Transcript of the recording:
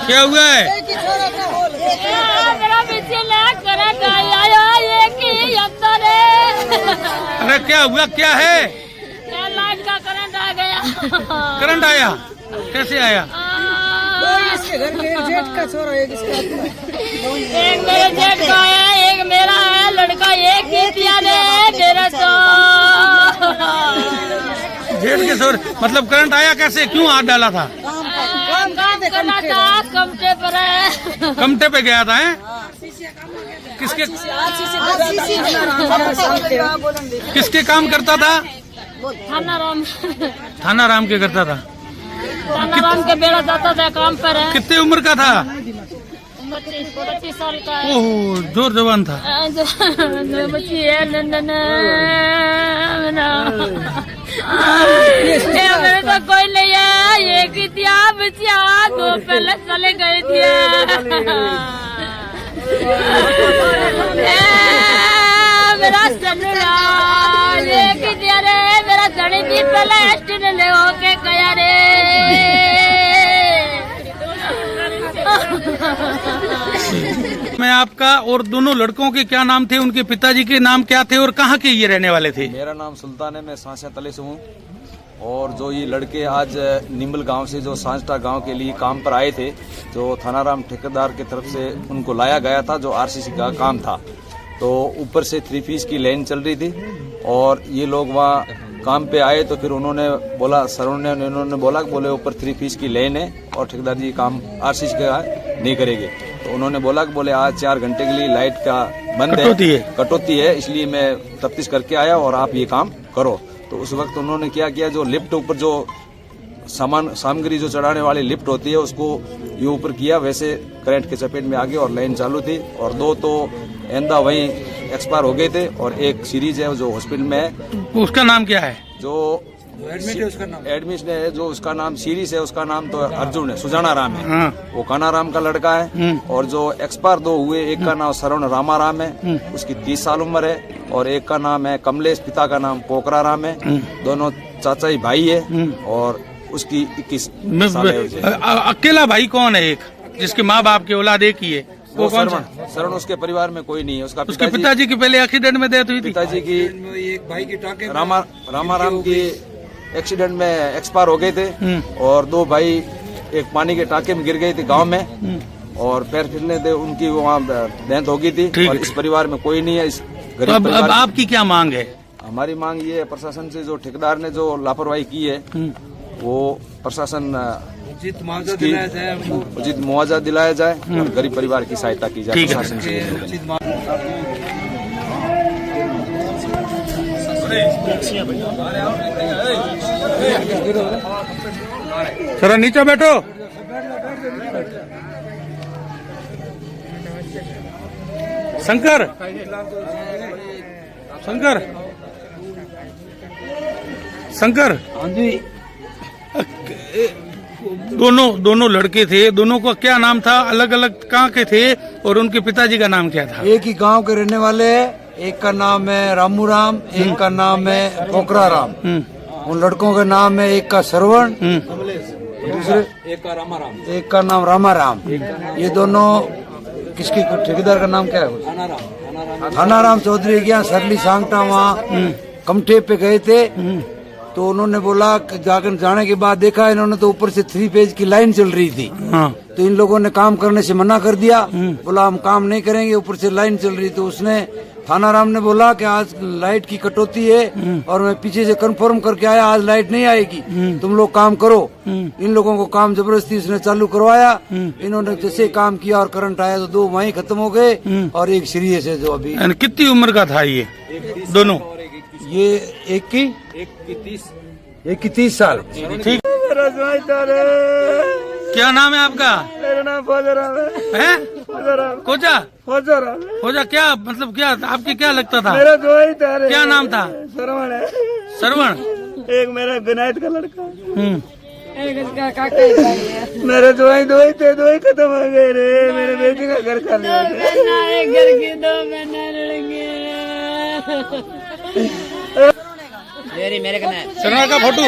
क्या हुआ है? अरे क्या हुआ, क्या है? लाइट का करंट आ गया। करंट आया? कैसे आया? इसके घर में जेठ का छोरा है, एक मेरे जेठ का है, एक मेरा है लड़का, एक कितिया ने मेरा तो जेठ के छोर मतलब करंट आया कैसे, क्यों हाथ डाला था? काम करना था, कमटे पर है। कमटे पे गया था है? किसके किसके काम करता था? थाना राम के करता था। थाना राम के बेड़ा जाता था काम पर है। कितने उम्र का था? 25 साल का है। ओह, जोर जवान था। बच्ची है मेरे तो कोई नहीं है, ये कितिया बच्चिया दो पहले चले गए थे। मेरा सनुरा ये कितिया रे, मेरा सनी जी पहले एक्सीडेंट ले होके गया रे। मैं आपका और दोनों लड़कों के क्या नाम थे, उनके पिताजी के नाम क्या थे और कहाँ के ये रहने वाले थे? मेरा नाम सुल्तान है, मैं सांसिया तले से हूँ। और जो ये लड़के आज निम्बल गांव से जो सांसटा गांव के लिए काम पर आए थे, जो थानाराम ठेकेदार की तरफ से उनको लाया गया था, जो आरसीसी का काम था, तो ऊपर से 3 पीस की लाइन चल रही थी और ये लोग वहाँ काम पे आए तो फिर उन्होंने बोला, सरों ने उन्होंने बोला कि बोले ऊपर 3 पीस की लाइन है और ठेकेदार जी काम आरसीसी का नहीं करेंगे। तो उन्होंने बोला कि बोले आज 4 घंटे के लिए लाइट का बंद कटौती है, इसलिए मैं तफ्तीश करके आया और आप ये काम करो। तो उस वक्त उन्होंने क्या किया, जो लिफ्ट ऊपर जो सामग्री जो चढ़ाने वाली लिफ्ट होती है उसको ये ऊपर किया, वैसे करंट के चपेट में आ गए और लाइन चालू थी और 2 तो एंदा वहीं एक्सपायर हो गए थे और एक सीरीज है जो हॉस्पिटल में है। उसका नाम क्या है? जो एडमिट है, जो उसका नाम सीरीज है, उसका नाम तो अर्जुन है, सुजाना राम है। हाँ। वो काना राम का लड़का है। और जो एक्सपायर 2 हुए, एक का नाम श्रवण रामा राम है, उसकी 30 साल उम्र है, और एक का नाम है कमलेश, पिता का नाम पोकरा राम है। दोनों चाचा ही भाई है और उसकी 21 साल है। अकेला भाई कौन है एक, जिसके माँ बाप की औलाद एक ही है? वो कौन सा? शरण उसके परिवार में कोई नहीं है। उसके पिताजी की पहले एक्सीडेंट में डेथ हुई थी। पिताजी की एक भाई की टाके रामा राम की एक्सीडेंट में एक्सपायर हो गए थे और 2 भाई एक पानी के टाके में गिर गए थे गांव में और पैर फिसलने थे, उनकी वहाँ डेथ हो गई थी। और इस परिवार में कोई नहीं है। इस गरीब अब आपकी क्या मांग है? हमारी मांग ये है, प्रशासन से जो ठेकेदार ने जो लापरवाही की है वो प्रशासन उचित मुआवजा दिलाया जाए और गरीब परिवार की सहायता की जाए प्रशासन से। जरा नीचे बैठो। शंकर शंकर शंकर हाँ जी। दोनों लड़के थे, दोनों का क्या नाम था? अलग अलग कहाँ के थे और उनके पिताजी का नाम क्या था? एक ही गांव के रहने वाले हैं। एक का नाम है रामू राम, एक का नाम है पोकरा राम। उन लड़कों का नाम है, एक का श्रवण, दूसरे एक का नाम रामा राम। ये दोनों किसकी, ठेकेदार का नाम क्या है? थाना राम चौधरी के यहाँ सरली सांगटा वहाँ कमठे पे गए थे तो उन्होंने बोला, जाकर जाने के बाद देखा इन्होंने तो ऊपर से 3 पेज की लाइन चल रही थी। हाँ। तो इन लोगों ने काम करने से मना कर दिया, बोला हम काम नहीं करेंगे, ऊपर से लाइन चल रही। तो उसने थाना राम ने बोला कि आज लाइट की कटौती है और मैं पीछे से कंफर्म करके आया, आज लाइट नहीं आएगी, तुम लोग काम करो। इन लोगों को काम जबरदस्ती उसने चालू करवाया। इन्होंने जैसे काम किया और करंट आया तो 2 वहीं खत्म हो गए और एक सीरियस है जो अभी। कितनी उम्र का था ये दोनों? ये एक की 30 साल। ठीक। क्या नाम है आपका? मेरा नाम फौजराम है। कोचा फौजराम। खोजा क्या मतलब, क्या आपके क्या लगता था? मेरा जोई था। क्या नाम था? श्रवण है। श्रवण। एक मेरा विनायत का लड़का। एक इसका काका है। मेरे दो ही थे, 2 ही खत्म हो गए रे। मेरे बेटे का घर खाली हो गया। एक घर की 2 बहना लड़के। मेरे शर्मा का फोटो।